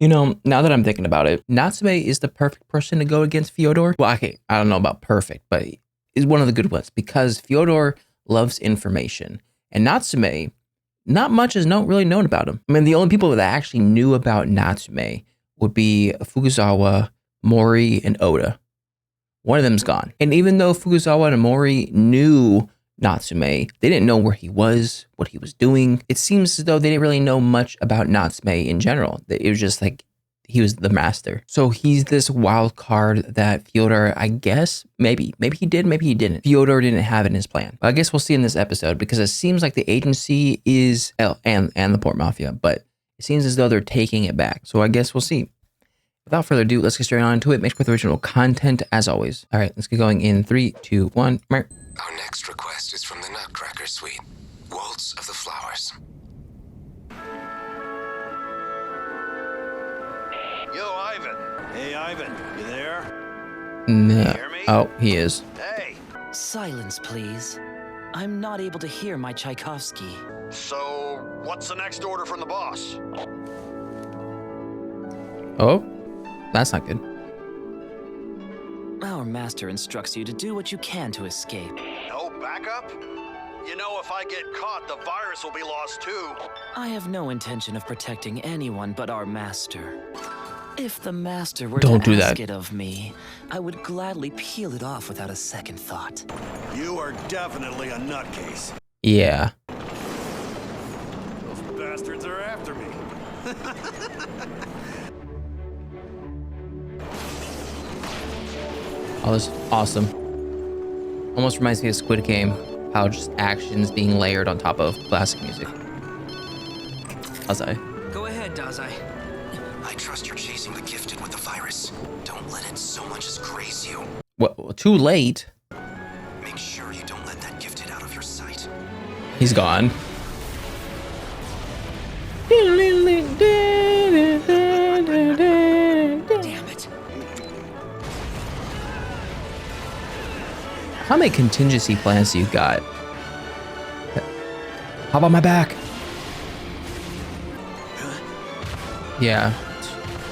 You know, now that I'm thinking about it, Natsume is the perfect person to go against Fyodor. Well, okay, I don't know about perfect, but is one of the good ones because Fyodor loves information. And Natsume, not much is really known about him. I mean, the only people that actually knew about Natsume would be Fukuzawa, Mori, and Oda. One of them's gone. And even though Fukuzawa and Mori knew Natsume, they didn't know where he was, what he was doing. It seems as though they didn't really know much about Natsume in general. It was just like he was the master. So he's this wild card that Fyodor, I guess, maybe he did, maybe he didn't. Fyodor didn't have in his plan. But I guess we'll see in this episode because it seems like the agency is, and the Port Mafia, but it seems as though they're taking it back. So I guess we'll see. Without further ado, let's get straight on into it. Make sure with original content as always. All right, let's get going in 3, 2, 1. Our next request is from the Nutcracker Suite. Waltz of the Flowers. Yo, Ivan. Hey, Ivan. You there? No. You hear me? Oh, he is. Hey. Silence, please. I'm not able to hear my Tchaikovsky. So, what's the next order from the boss? Oh, that's not good. Our master instructs you to do what you can to escape. No backup? You know, if I get caught, the virus will be lost too. I have no intention of protecting anyone but our master. If the master were Don't to do ask that. it of me, I would gladly peel it off without a second thought. You are definitely a nutcase. Yeah. Those bastards are after me. Oh, this is awesome. Almost reminds me of Squid Game, how just actions being layered on top of classic music. Dazai. Go ahead, Dazai. I trust you're chasing the gifted with the virus. Don't let it so much as graze you. Well, too late. Make sure you don't let that gifted out of your sight. He's gone. Damn it. How many contingency plans do you got? How about my back? Yeah,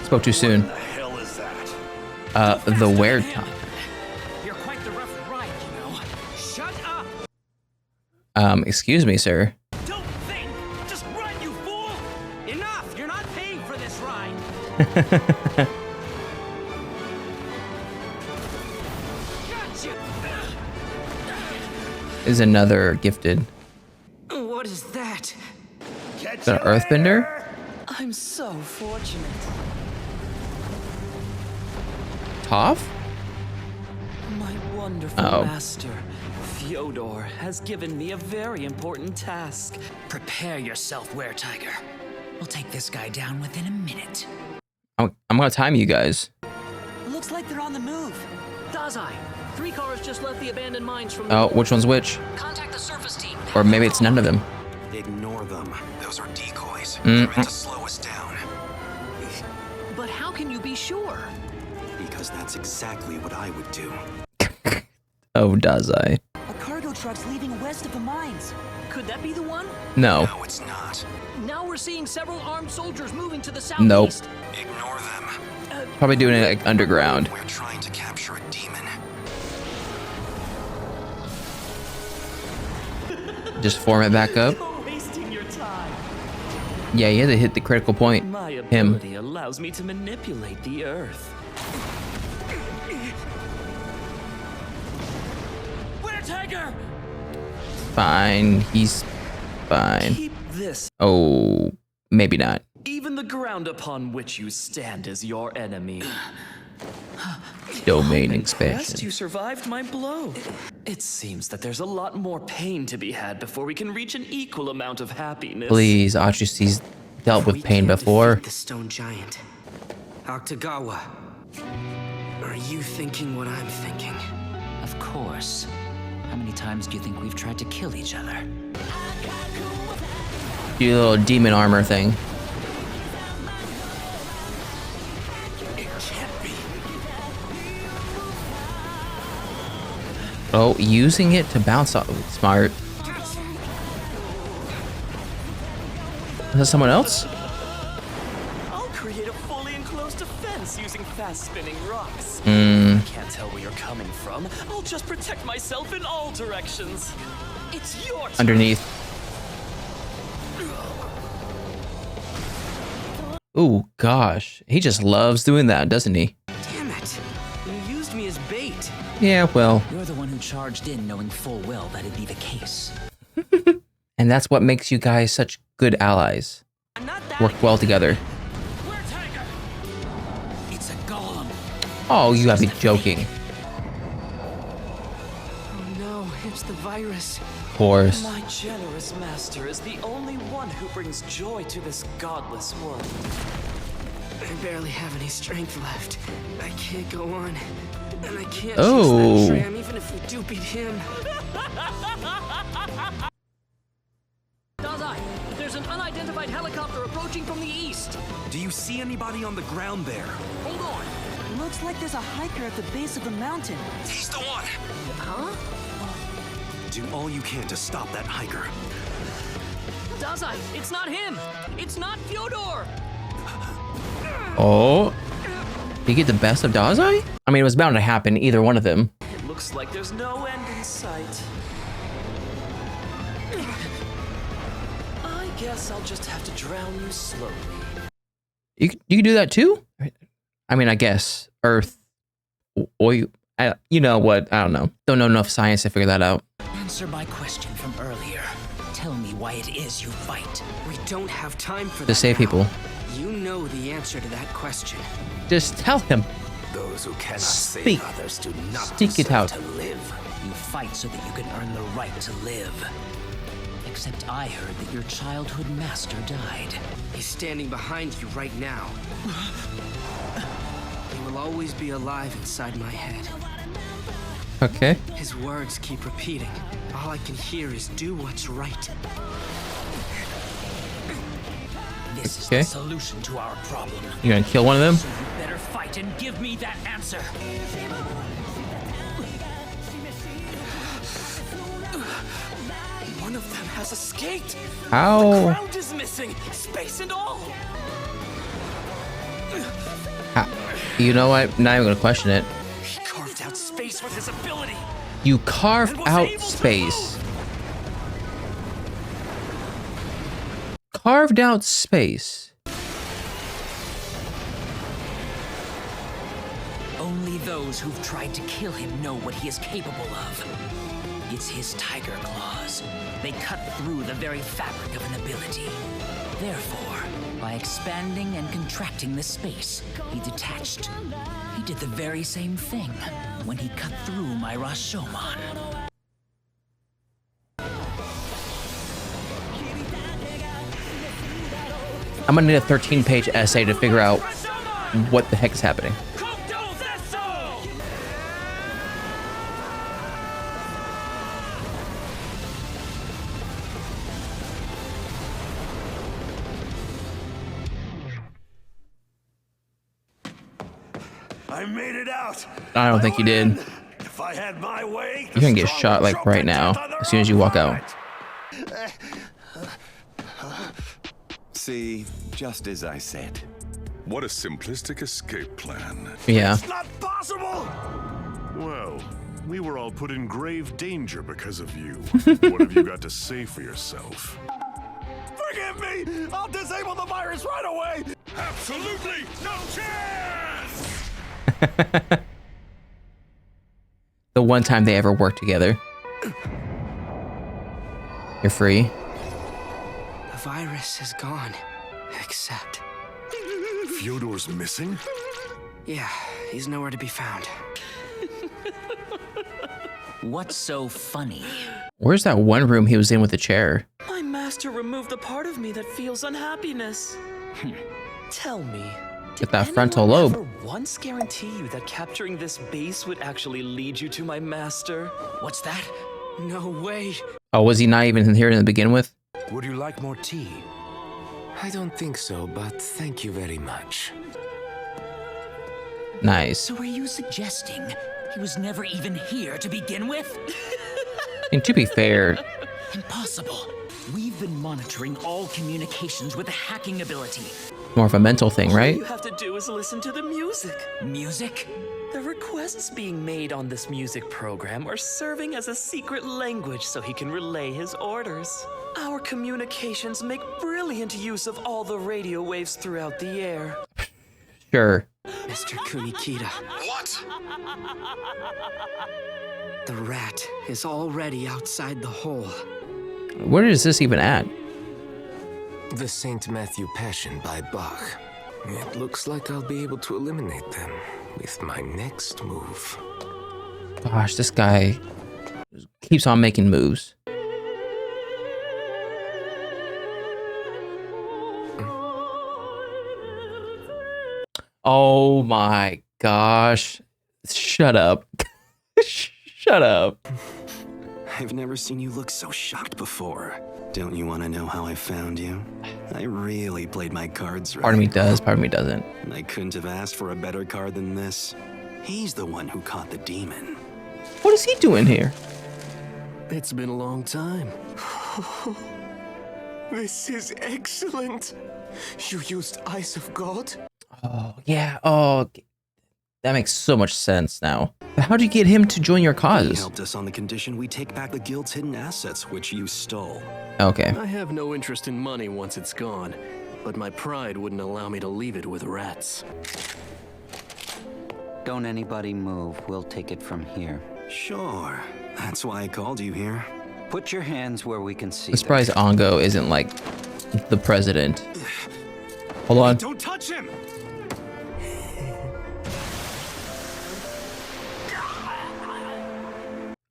spoke too soon. What the hell is that? The weird time. You're quite the rough ride, you know. Shut up! Excuse me, sir. Don't think! Just run, you fool! Enough! You're not paying for this ride! Gotcha! Is another gifted. What is that? Get The you Earthbender? there! I'm so fortunate. Toph? My wonderful Oh. master, Fyodor, has given me a very important task. Prepare yourself, Were-Tiger. We'll take this guy down within a minute. I'm gonna time you guys. Looks like they're on the move. Dazai, 3 cars just left the abandoned mines from the Oh, which one's which? Contact the surface team. Or maybe it's none of them. Ignore them. Those are decoys. Mm. They're meant to slow us down. But how can you be sure? Because that's exactly what I would do. Oh, Dazai. A cargo truck's leaving west of the mines. Could that be the one? No. No, it's not. Now we're seeing several armed soldiers moving to the Nope. southeast. Ignore them. Probably doing it like underground. We're trying to capture a demon. Just form it back up. Wasting your time. Yeah, you had to hit the critical point. My Him. ability allows me to manipulate the earth. Were-Tiger! Fine. He's fine. Keep this. Oh, maybe not. Even the ground upon which you stand is your enemy. Domain Impressed expansion. you survived my blow. It seems that there's a lot more pain to be had before we can reach an equal amount of happiness. Please, Achusi's dealt with pain before. The stone giant. Octagawa. Are you thinking what I'm thinking? Of course. How many times do you think we've tried to kill each other? Do your little demon armor thing. It can't be. Oh, using it to bounce off. Smart. Is that someone else? I'll create a fully enclosed defense using fast-spinning rocks. Mm. I can't tell where you're coming from. I'll just protect myself in all directions. It's your turn. Underneath. Ooh, gosh. He just loves doing that, doesn't he? Damn it. You used me as bait. Yeah, well. You're the one who charged in knowing full well that'd be the case. And that's what makes you guys such good allies. I'm not that Work well together. Where, Tiger? It's a golem. Oh, you gotta be joking. Oh no, it's the virus. Of course. My generous master is the only one who brings joy to this godless world. I barely have any strength left. I can't go on. And I can't Oh. chase that tram even if we do beat him. Dazai, there's an unidentified helicopter approaching from the east. Do you see anybody on the ground there? Hold on. Looks like there's a hiker at the base of the mountain. He's the one! Huh? Do all you can to stop that hiker. Dazai, it's not him. It's not Fyodor. Oh. Did you get the best of Dazai? I mean, it was bound to happen, either one of them. It looks like there's no end in sight. I guess I'll just have to drown you slowly. You can do that too? I mean, I guess. Earth. Or you know what? I don't know. Don't know enough science to figure that out. Answer my question from earlier. Tell me why it is you fight. We don't have time for that. To save now. people. You know the answer to that question. Just tell him. Those who cannot Speak. save others do not Speak it deserve out. to live. You fight so that you can earn the right to live. Except I heard that your childhood master died. He's standing behind you right now. He will always be alive inside my head. Okay. His words keep repeating. All I can hear is do what's right. This is Okay. the solution to our problem. You gonna kill one of them? So you better fight and give me that answer. One of them has escaped. The How? ground is missing, space and all. You know what? Not even gonna question it. He carved out space with his ability. You carved And was out able to space. Carved out space. Only those who've tried to kill him know what he is capable of. It's his tiger claws. They cut through the very fabric of an ability. Therefore, by expanding and contracting the space, he detached. He did the very same thing when he cut through my Rashomon. I'm gonna need a 13-page essay to figure out what the heck is happening. I made it out. I don't think you did. If I had my way, You're gonna get shot like right now, as soon as you walk out. See, just as I said. What a simplistic escape plan. Yeah. It's not possible. Well, we were all put in grave danger because of you. What have you got to say for yourself? Forgive me. I'll disable the virus right away. Absolutely no chance! The one time they ever worked together. You're free. The virus is gone. Except... Fyodor's missing? Yeah, he's nowhere to be found. What's so funny? Where's that one room he was in with the chair? My master removed the part of me that feels unhappiness. Tell me, Get that frontal lobe. ever once guarantee you that capturing this base would actually lead you to my master? What's that? No way. Oh, was he not even here to begin with? Would you like more tea? I don't think so, but thank you very much. Nice. So are you suggesting he was never even here to begin with? And to be fair, Impossible. We've been monitoring all communications with a hacking ability. More of a mental thing, All right? you have to do is listen to the music. Music? The requests being made on this music program are serving as a secret language so he can relay his orders. Our communications make brilliant use of all the radio waves throughout the air. Sure. Mr. Kunikita, What? the rat is already outside the hole. Where is this even at? The St. Matthew Passion by Bach. It looks like I'll be able to eliminate them with my next move. Gosh, this guy keeps on making moves. Oh my gosh. Shut up. Shut up. I've never seen you look so shocked before. Don't you want to know how I found you? I really played my cards right. Part of me does, part of me doesn't. I couldn't have asked for a better card than this. He's the one who caught the demon. What is he doing here? It's been a long time. This is excellent. You used Eyes of God? Oh, yeah. Oh, that makes so much sense now. But how'd you get him to join your He cause? helped us on the condition we take back the guild's hidden assets, which you stole. Okay. I have no interest in money once it's gone, but my pride wouldn't allow me to leave it with rats. Don't anybody move. We'll take it from here. Sure. That's why I called you here. Put your hands where we can see I'm surprised Ongo isn't like the president. Hold on. Don't touch him!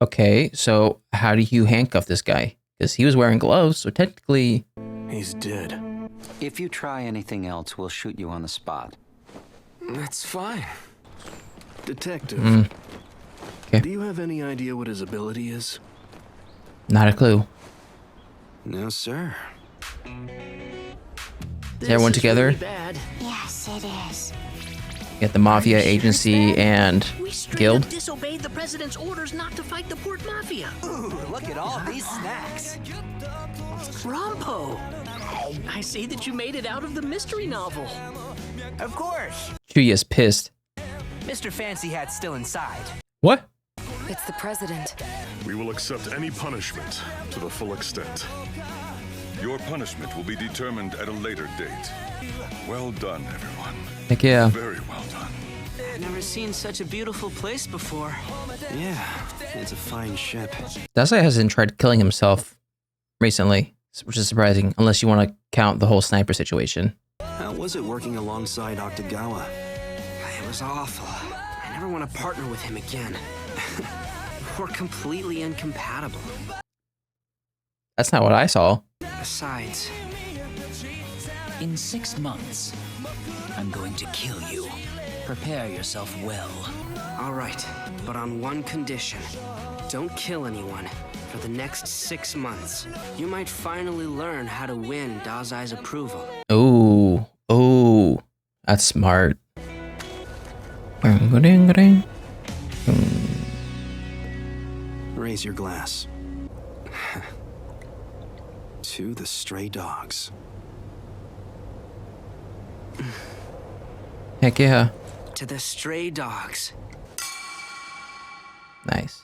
Okay, so how do you handcuff this guy? Because he was wearing gloves, so technically... He's dead. If you try anything else, we'll shoot you on the spot. That's fine. Detective, Okay. do you have any idea what his ability is? Not a clue. No, sir. Is everyone together? Really bad. Yes, it is. Get the mafia agency and We straight guild. up disobeyed the president's orders not to fight the Port Mafia. Ooh, look at all these snacks. Rompo! I see that you made it out of the mystery novel. Of course. Chuya's pissed. Mr. Fancy Hat's still inside. What? It's the president. We will accept any punishment to the full extent. Your punishment will be determined at a later date. Well done, everyone. Heck yeah. Very well done. I've never seen such a beautiful place before. Yeah, it's a fine ship. Dazai hasn't tried killing himself recently, which is surprising, unless you want to count the whole sniper situation. How was it working alongside Octagawa? It was awful. I never want to partner with him again. We're completely incompatible. That's not what I saw. Besides, In 6 months, I'm going to kill you. Prepare yourself well. all right, but on one condition. Don't kill anyone for the next 6 months. You might finally learn how to win Dazai's approval. Oh, oh, that's smart. Raise your glass. To the stray dogs. Heck yeah. To the stray dogs. Nice.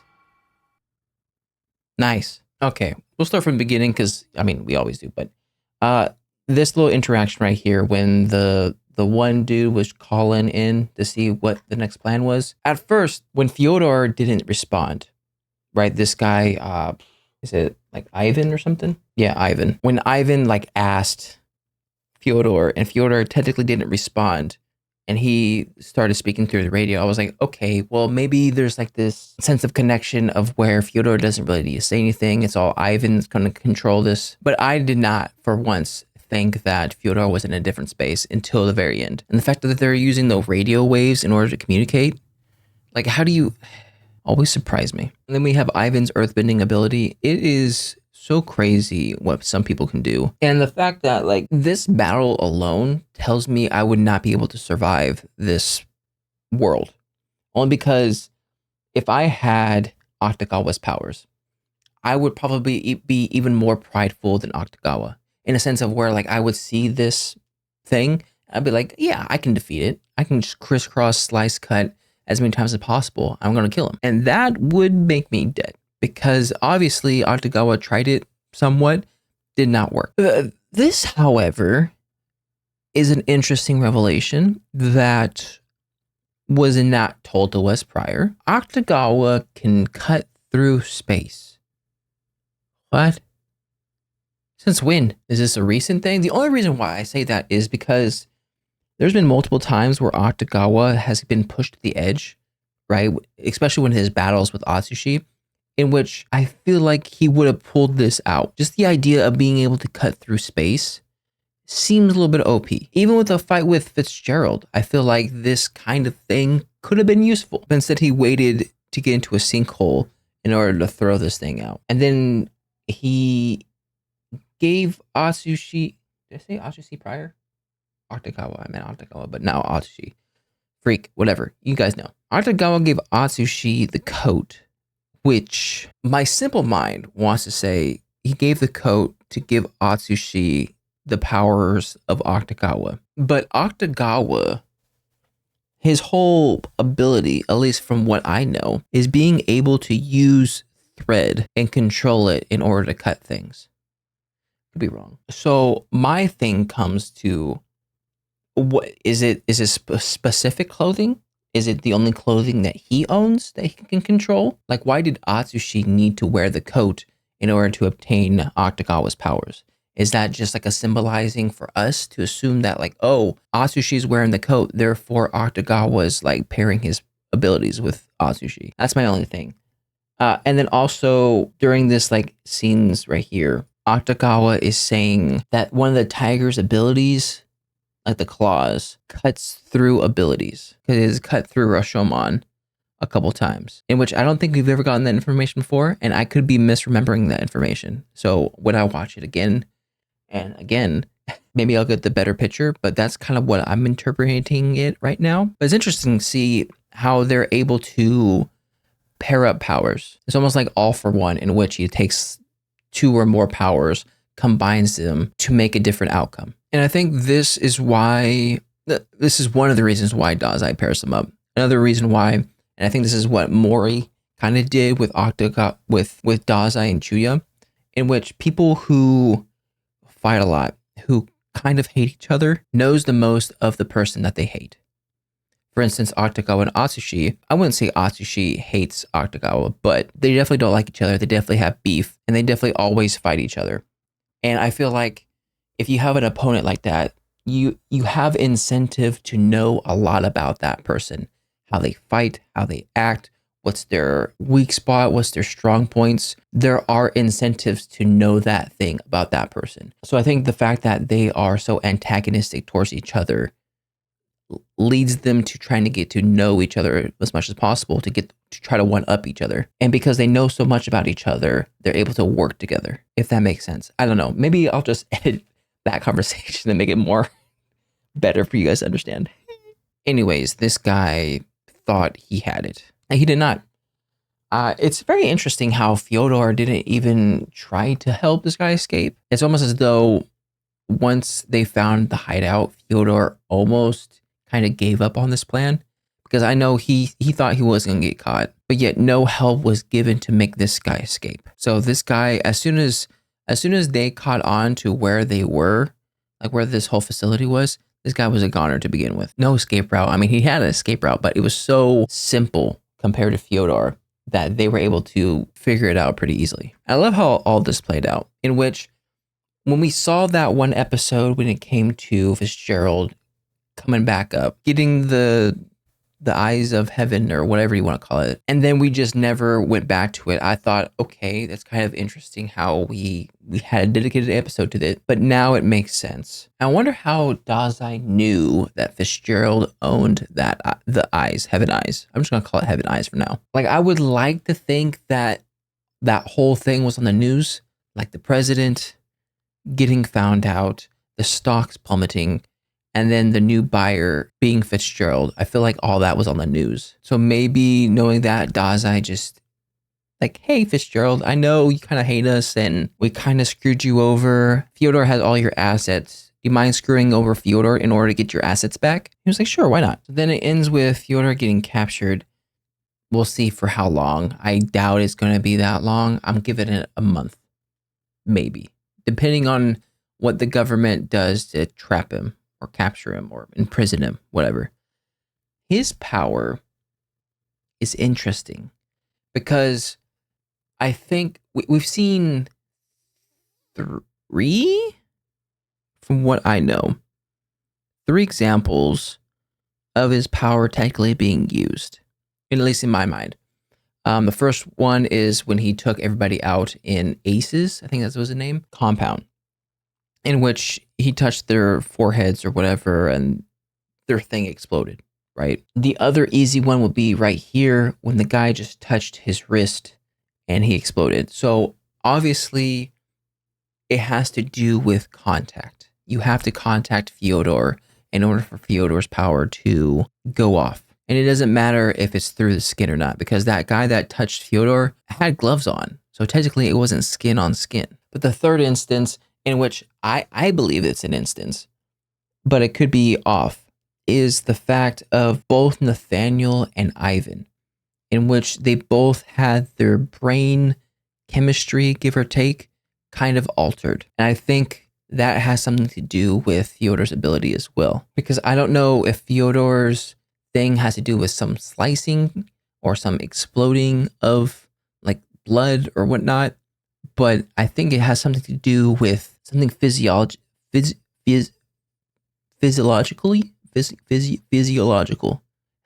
Nice. Okay, we'll start from the beginning because, I mean, we always do, but this little interaction right here when the one dude was calling in to see what the next plan was. At first, when Fyodor didn't respond, right, this guy, is it like Ivan or something? Yeah, Ivan. When Ivan like asked Fyodor and Fyodor technically didn't respond, and he started speaking through the radio, I was like, okay, well, maybe there's like this sense of connection of where Fyodor doesn't really need to say anything. It's all Ivan's going to control this. But I did not, for once, think that Fyodor was in a different space until the very end. And the fact that they're using the radio waves in order to communicate, like, how do you... Always surprise me. And then we have Ivan's earthbending ability. It is so crazy what some people can do. And the fact that like this battle alone tells me I would not be able to survive this world. Only because if I had Octagawa's powers, I would probably be even more prideful than Octagawa. In a sense of where like I would see this thing I'd be like, yeah, I can defeat it. I can just crisscross, slice, cut as many times as possible. I'm going to kill him. And that would make me dead because obviously Akutagawa tried it somewhat, did not work. This, however, is an interesting revelation that was not told to us prior. Akutagawa can cut through space. What? Since when? Is this a recent thing? The only reason why I say that is because there's been multiple times where Akutagawa has been pushed to the edge, right? Especially when his battles with Atsushi, in which I feel like he would have pulled this out. Just the idea of being able to cut through space seems a little bit OP. Even with the fight with Fitzgerald, I feel like this kind of thing could have been useful. But instead, he waited to get into a sinkhole in order to throw this thing out. And then he gave Atsushi, did I say Atsushi prior? Akutagawa, I meant Akutagawa, but now Atsushi. Freak, whatever, you guys know. Akutagawa gave Atsushi the coat, which my simple mind wants to say he gave the coat to give Atsushi the powers of Akutagawa. But Akutagawa, his whole ability, at least from what I know, is being able to use thread and control it in order to cut things. Could be wrong. So my thing comes to, what is it? Is it specific clothing? Is it the only clothing that he owns that he can control? Like, why did Atsushi need to wear the coat in order to obtain Akutagawa's powers? Is that just like a symbolizing for us to assume that, like, oh, Atsushi's wearing the coat, therefore Akutagawa's like pairing his abilities with Atsushi? That's my only thing. And then also during this like scenes right here, Akutagawa is saying that one of the tiger's abilities, like the claws, cuts through abilities. Because it has cut through Rashomon a couple times, in which I don't think we've ever gotten that information before, and I could be misremembering that information. So when I watch it again and again, maybe I'll get the better picture, but that's kind of what I'm interpreting it right now. But it's interesting to see how they're able to pair up powers. It's almost like All for One, in which he takes two or more powers, combines them to make a different outcome. And I think this is why, this is one of the reasons why Dazai pairs them up. Another reason why, and I think this is what Mori kind of did with with Dazai and Chuya, in which people who fight a lot, who kind of hate each other, knows the most of the person that they hate. For instance, Akutagawa and Atsushi, I wouldn't say Atsushi hates Akutagawa, but they definitely don't like each other. They definitely have beef, and they definitely always fight each other. And I feel like if you have an opponent like that, you have incentive to know a lot about that person, how they fight, how they act, what's their weak spot, what's their strong points. There are incentives to know that thing about that person. So I think the fact that they are so antagonistic towards each other leads them to trying to get to know each other as much as possible to try to one up each other. And because they know so much about each other, they're able to work together, if that makes sense. I don't know. Maybe I'll just edit that conversation and make it more better for you guys to understand. Anyways, this guy thought he had it. And he did not. It's very interesting how Fyodor didn't even try to help this guy escape. It's almost as though once they found the hideout, Fyodor almost kind of gave up on this plan, because I know he thought he was going to get caught, but yet no help was given to make this guy escape. So this guy, as soon as they caught on to where they were, like where this whole facility was, this guy was a goner to begin with. No escape route. I mean, he had an escape route, but it was so simple compared to Fyodor that they were able to figure it out pretty easily. I love how all this played out, in which when we saw that one episode when it came to Fitzgerald coming back up, getting the eyes of heaven or whatever you want to call it, and then we just never went back to it. I thought, okay, that's kind of interesting how we had a dedicated episode to this, but now it makes sense. I wonder how Dazai knew that Fitzgerald owned that the eyes, heaven eyes. I'm just gonna call it heaven eyes for now. Like, I would like to think that that whole thing was on the news, like the president getting found out, the stocks plummeting, and then the new buyer being Fitzgerald. I feel like all that was on the news. So maybe knowing that, Dazai just like, hey, Fitzgerald, I know you kind of hate us and we kind of screwed you over. Fyodor has all your assets. you mind screwing over Fyodor in order to get your assets back? He was like, sure, why not? So then it ends with Fyodor getting captured. We'll see for how long. I doubt it's going to be that long. I'm giving it a month, maybe, depending on what the government does to trap him or capture him or imprison him, whatever. His power is interesting because I think we've seen 3, from what I know, 3 examples of his power technically being used, at least in my mind. The first one is when he took everybody out in Aces, I think that was the name, compound, in which he touched their foreheads or whatever and their thing exploded, right? The other easy one would be right here when the guy just touched his wrist and he exploded. So obviously it has to do with contact. You have to contact Fyodor in order for Fyodor's power to go off. And it doesn't matter if it's through the skin or not, because that guy that touched Fyodor had gloves on. So technically it wasn't skin on skin. But the third instance, in which I believe it's an instance, but it could be off, is the fact of both Nathaniel and Ivan, in which they both had their brain chemistry, give or take, kind of altered. And I think that has something to do with Fyodor's ability as well. Because I don't know if Fyodor's thing has to do with some slicing or some exploding of like blood or whatnot, but I think it has something to do with something physiological. It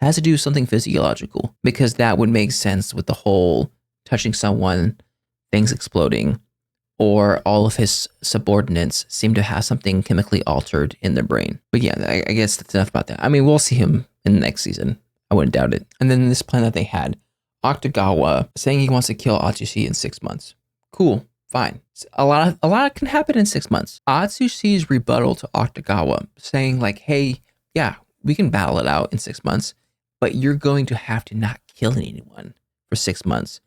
has to do with something physiological, because that would make sense with the whole touching someone, things exploding, or all of his subordinates seem to have something chemically altered in their brain. But yeah, I guess that's enough about that. I mean, we'll see him in the next season. I wouldn't doubt it. And then this plan that they had, Octagawa saying he wants to kill Atsushi in 6 months. Cool, fine. A lot can happen in 6 months. Atsushi's rebuttal to Octagawa saying like, hey, yeah, we can battle it out in 6 months, but you're going to have to not kill anyone for 6 months,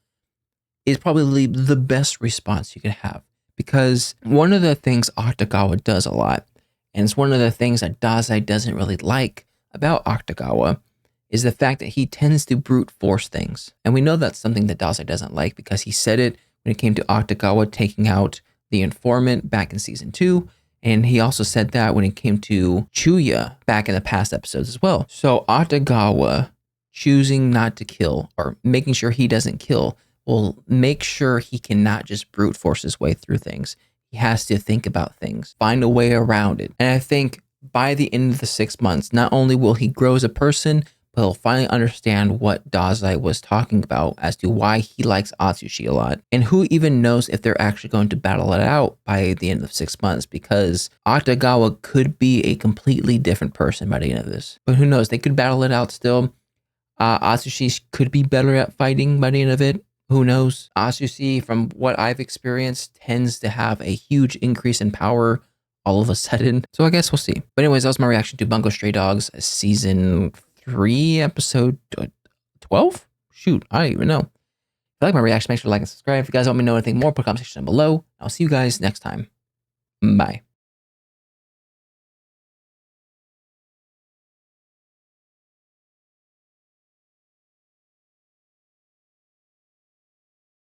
is probably the best response you can have. Because one of the things Octagawa does a lot, and it's one of the things that Dazai doesn't really like about Octagawa, is the fact that he tends to brute force things. And we know that's something that Dazai doesn't like, because he said it when it came to Octagawa taking out the informant back in season 2. And he also said that when it came to Chuya back in the past episodes as well. So Octagawa choosing not to kill, or making sure he doesn't kill, will make sure he cannot just brute force his way through things. He has to think about things, find a way around it. And I think by the end of the 6 months, not only will he grow as a person, but he'll finally understand what Dazai was talking about as to why he likes Atsushi a lot. And who even knows if they're actually going to battle it out by the end of 6 months, because Octagawa could be a completely different person by the end of this. But who knows? They could battle it out still. Atsushi could be better at fighting by the end of it. Who knows? Atsushi, from what I've experienced, tends to have a huge increase in power all of a sudden. So I guess we'll see. But anyways, that was my reaction to Bungo Stray Dogs season 3, episode 12? Shoot, I don't even know. If you like my reaction, make sure to like and subscribe. If you guys want me to know anything more, put a comment section down below. I'll see you guys next time. Bye.